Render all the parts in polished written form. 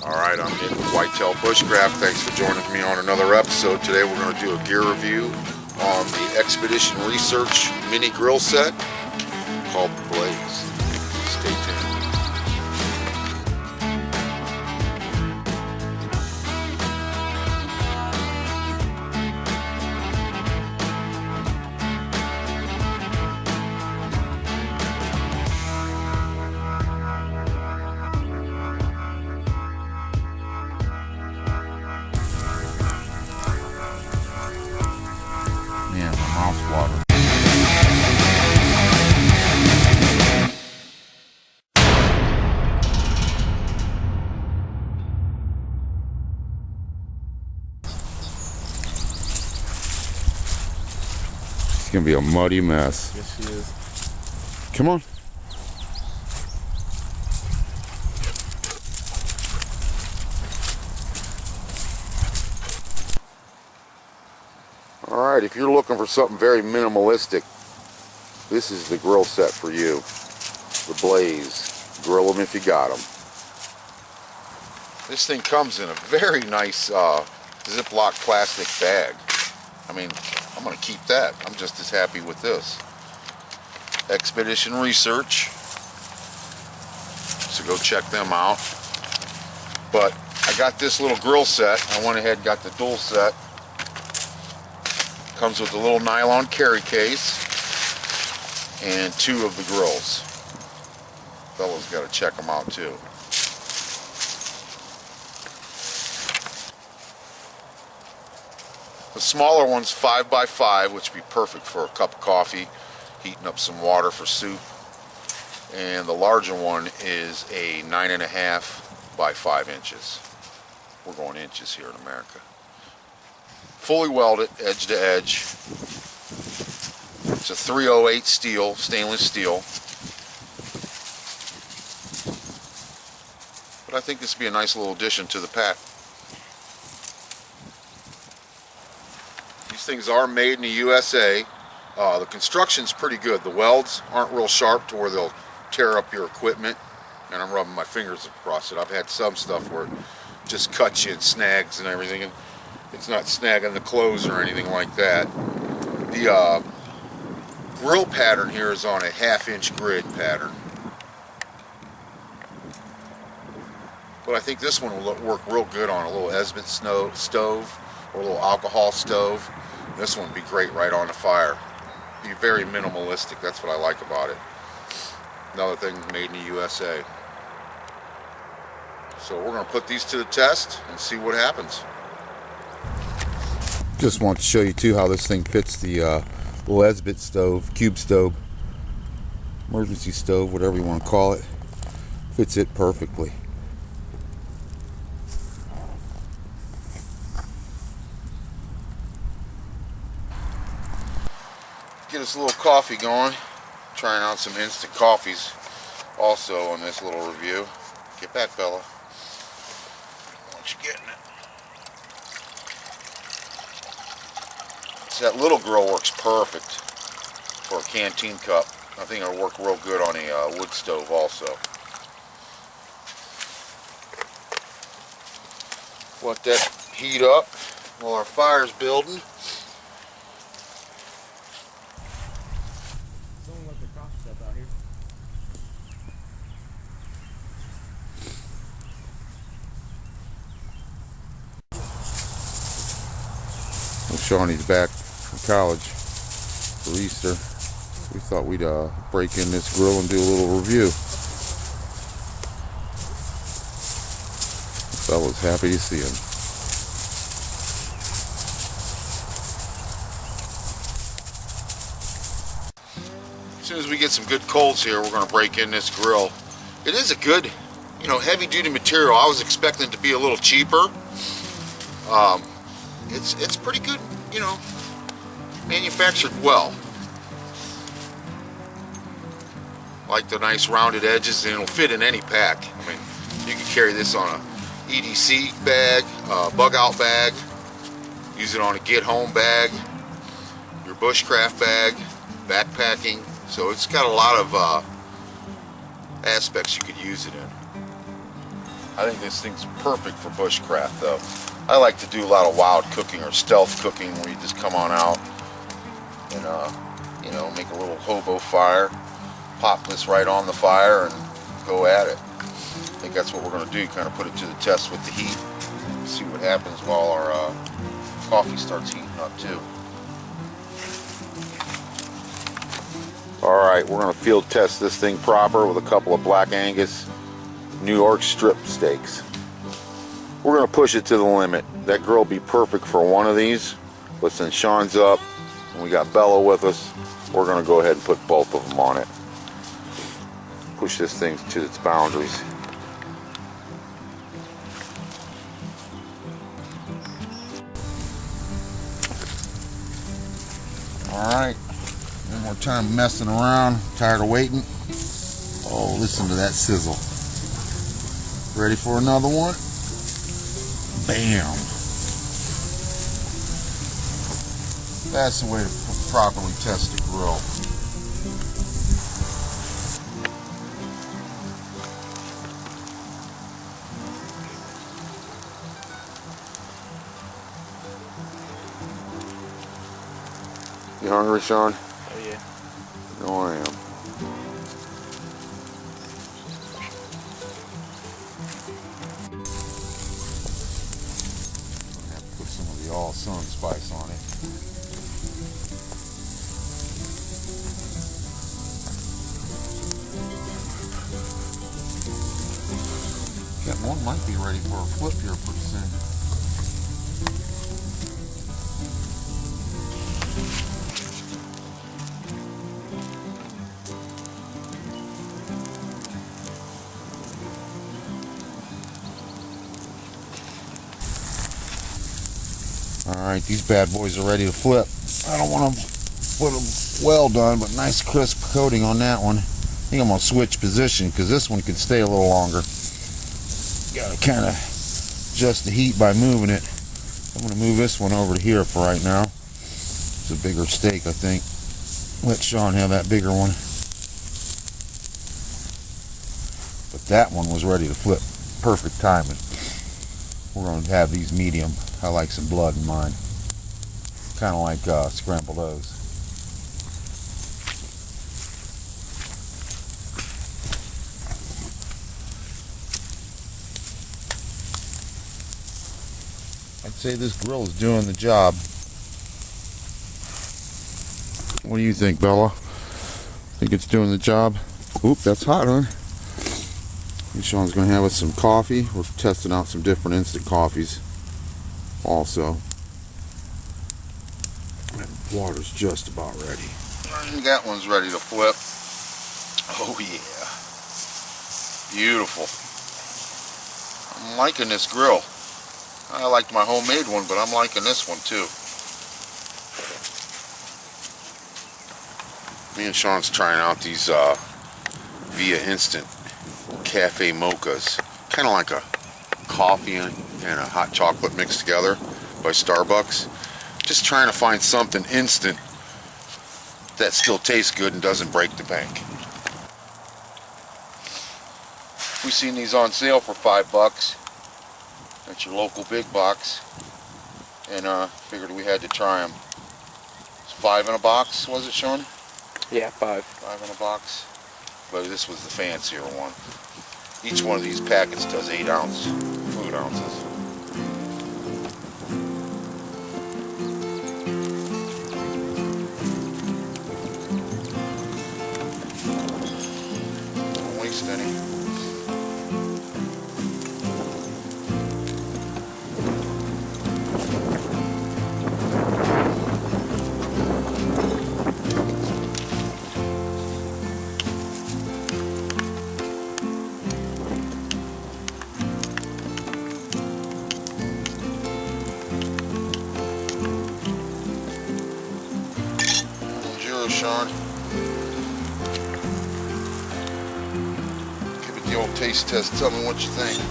Alright, I'm Nick with Whitetail Bushcraft. Thanks for joining me on another episode. Today we're going to do a gear review on the Expedition Research mini grill set called the Blaze. Stay tuned. Man, my mouth's watering. It's gonna be a muddy mess. Yes, she is. Come on. Alright, if you're looking for something very minimalistic, this is the grill set for you. The Blaze. Grill them if you got them. This thing comes in a very nice Ziploc plastic bag. I mean, I'm going to keep that. I'm just as happy with this. Expedition Research. So go check them out. But I got this little grill set. I went ahead and got the dual set. Comes with a little nylon carry case and two of the grills. Fellas got to check them out too. The smaller one's 5x5, which would be perfect for a cup of coffee, heating up some water for soup. And the larger one is a 9.5 by 5 inches. We're going inches here in America. Fully welded, edge to edge. It's a 308 steel, stainless steel. But I think this would be a nice little addition to the pack. These things are made in the USA. The construction's pretty good. The welds aren't real sharp to where they'll tear up your equipment. And I'm rubbing my fingers across it. I've had some stuff where it just cuts you and snags and everything. And it's not snagging the clothes or anything like that. The grill pattern here is on a 1/2-inch grid pattern. But I think this one will work real good on a little Esbit stove or a little alcohol stove. This one would be great right on the fire. Be very minimalistic. That's what I like about it. Another thing made in the USA. So we're going to put these to the test and see what happens. Just want to show you too how this thing fits the little Esbit stove, cube stove, emergency stove, whatever you want to call it. Fits it perfectly. Get us a little coffee going. Trying out some instant coffees also on this little review. Get back, Bella. What you getting it? That little grill works perfect for a canteen cup. I think it'll work real good on a wood stove also. Let that heat up while our fire's building. Someone left their coffee stuff out here. Well, Shawnee's back from college for Easter. We thought we'd break in this grill and do a little review. The fella's happy to see him. As soon as we get some good coals here, we're going to break in this grill. It is a good, heavy duty material. I was expecting it to be a little cheaper. It's pretty good, manufactured well. Like the nice rounded edges, and it'll fit in any pack. I mean, you can carry this on a EDC bag, bug out bag, use it on a get home bag, your bushcraft bag, backpacking. So it's got a lot of aspects you could use it in. I think this thing's perfect for bushcraft though. I like to do a lot of wild cooking or stealth cooking where you just come on out and you know, make a little hobo fire, pop this right on the fire and go at it. I think that's what we're going to do, kind of put it to the test with the heat, see what happens while our coffee starts heating up too. Alright, we're going to field test this thing proper with a couple of Black Angus New York strip steaks. We're going to push it to the limit. That grill will be perfect for one of these, but since Sean's up and we got Bella with us, we're going to go ahead and put both of them on it. Push this thing to its boundaries. Alright, one more time messing around, tired of waiting. Oh, listen to that sizzle. Ready for another one? Bam! That's the way to properly test a grill. You hungry, Sean? Oh yeah. No, I am. I'm gonna have to put some of the all-sun spice on it. That one might be ready for a flip here pretty soon. Alright, these bad boys are ready to flip. I don't want to put them well done, but nice crisp coating on that one. I think I'm going to switch position because this one could stay a little longer. Got to kind of adjust the heat by moving it. I'm going to move this one over to here for right now. It's a bigger steak, I think. Let Sean have that bigger one. But that one was ready to flip. Perfect timing. We're going to have these medium. I like some blood in mine. Kind of like scrambled eggs. I'd say this grill is doing the job. What do you think, Bella? Think it's doing the job? Oop, that's hot, huh? And Sean's going to have us some coffee. We're testing out some different instant coffees also. And water's just about ready. And that one's ready to flip. Oh yeah. Beautiful. I'm liking this grill. I liked my homemade one, but I'm liking this one too. Me and Sean's trying out these Via Instant Cafe Mochas. Kind of like a coffee and a hot chocolate mixed together by Starbucks. Just trying to find something instant that still tastes good and doesn't break the bank. We've seen these on sale for $5 at your local big box, and figured we had to try them. It's 5 in a box, was it, Sean? Yeah, 5. 5 in a box, but this was the fancier one. Each one of these packets does 8 ounce food ounces. Don't waste any. Sean, give it the old taste test. Tell me what you think.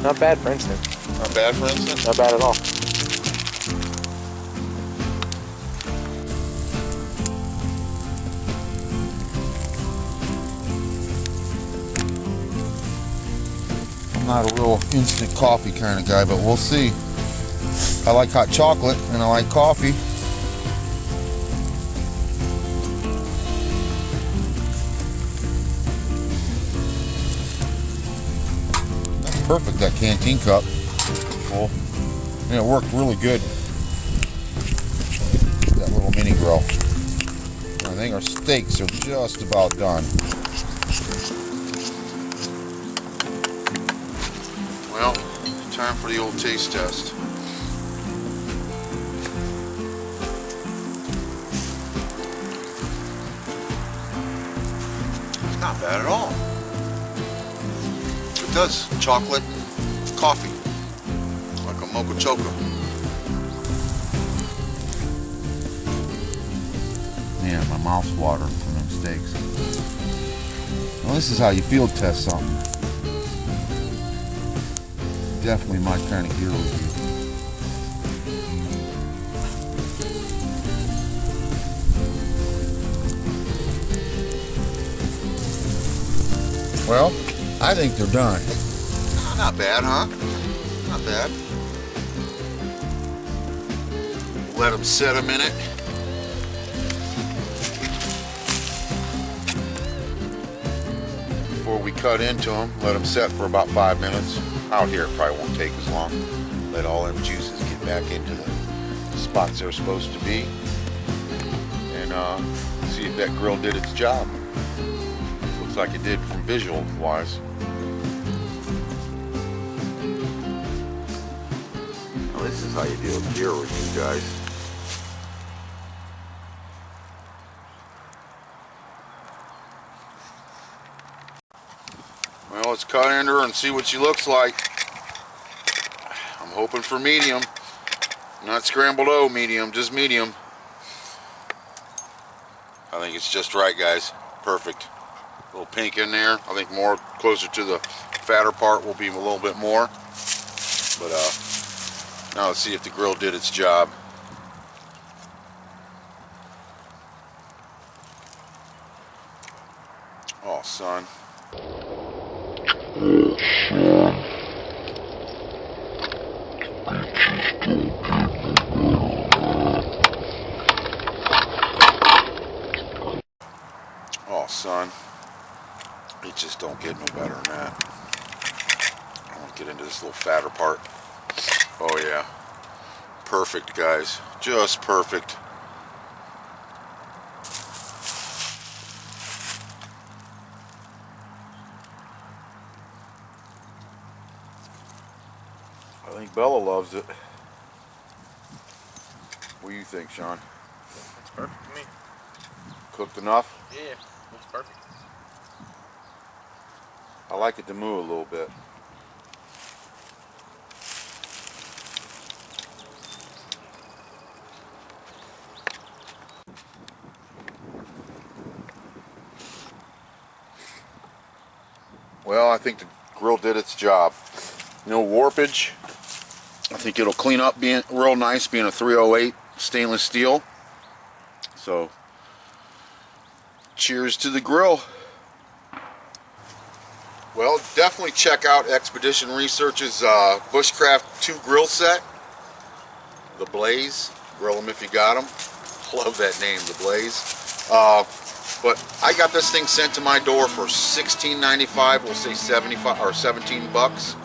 Not bad for instant. Not bad for instant? Not bad at all. not a real instant coffee kind of guy, but we'll see. I like hot chocolate and I like coffee. That's perfect, that canteen cup. Full. And it worked really good. That little mini grill. I think our steaks are just about done. Well, time for the old taste test. It's not bad at all. It does chocolate and coffee, like a mocha choco. Man, my mouth's watering from them steaks. Well, this is how you field test something. Definitely my kind of gear review. Well, I think they're done. Not bad, huh? Not bad. Let them set a minute. Before we cut into them, let them set for about 5 minutes. Out here it probably won't take as long. Let all them juices get back into the spots they're supposed to be. And see if that grill did its job. Looks like it did from visual wise. Now this is how you do a gear review, guys. Well, let's cut into her and see what she looks like. I'm hoping for medium. Not scrambled O medium, just medium. I think it's just right, guys. Perfect. A little pink in there. I think more closer to the fatter part will be a little bit more. But now let's see if the grill did its job. Oh, son. Oh, son. It just don't get no better than that. I want to get into this little fatter part. Oh, yeah. Perfect, guys. Just perfect. I think Bella loves it. What do you think, Sean? It's perfect to me. Cooked enough? Yeah, it's perfect. I like it to move a little bit. Well, I think the grill did its job. No warpage. I think it'll clean up being real nice, being a 308 stainless steel. So, cheers to the grill. Well, definitely check out Expedition Research's Bushcraft 2 grill set. The Blaze. Grill them if you got them. Love that name, The Blaze. But I got this thing sent to my door for $16.95. We'll say 75 or 17 bucks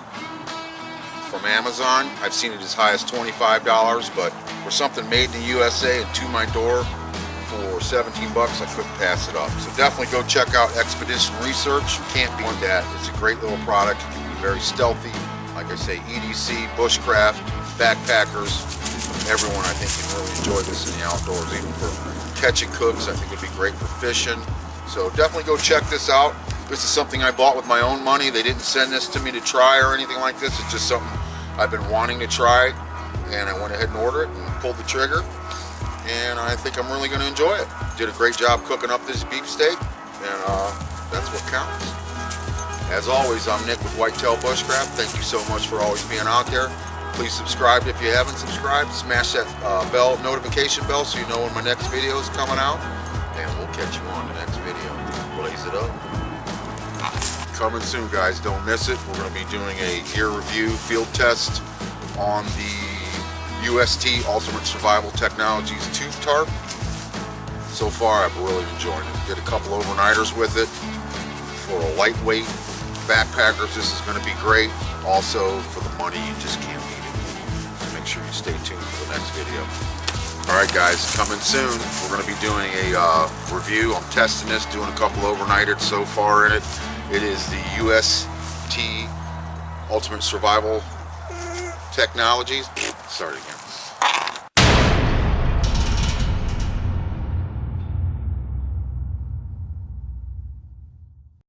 from Amazon. I've seen it as high as $25, but for something made in the USA and to my door for 17 bucks, I couldn't pass it up. So definitely go check out Expedition Research. Can't beat that. It's a great little product. It can be very stealthy. Like I say, EDC, Bushcraft, backpackers, everyone I think can really enjoy this in the outdoors, even for catching cooks. I think it'd be great for fishing. So definitely go check this out. This is something I bought with my own money. They didn't send this to me to try or anything like this. It's just something I've been wanting to try, and I went ahead and ordered it and pulled the trigger, and I think I'm really going to enjoy it. Did a great job cooking up this beefsteak, and that's what counts. As always, I'm Nick with Whitetail Bushcraft. Thank you so much for always being out there. Please subscribe if you haven't subscribed. Smash that notification bell so you know when my next video is coming out, and we'll catch you on the next video. Blaze it up. Coming soon, guys. Don't miss it. We're going to be doing a gear review field test on the UST Ultimate Survival Technologies tube tarp. So far, I've really enjoyed it. Did a couple overnighters with it. For a lightweight backpackers, this is going to be great. Also, for the money, you just can't beat it. Make sure you stay tuned for the next video. Alright guys, coming soon. We're going to be doing a review. I'm testing this, doing a couple overnighters so far in it. It is the UST Ultimate Survival Technologies. Start again.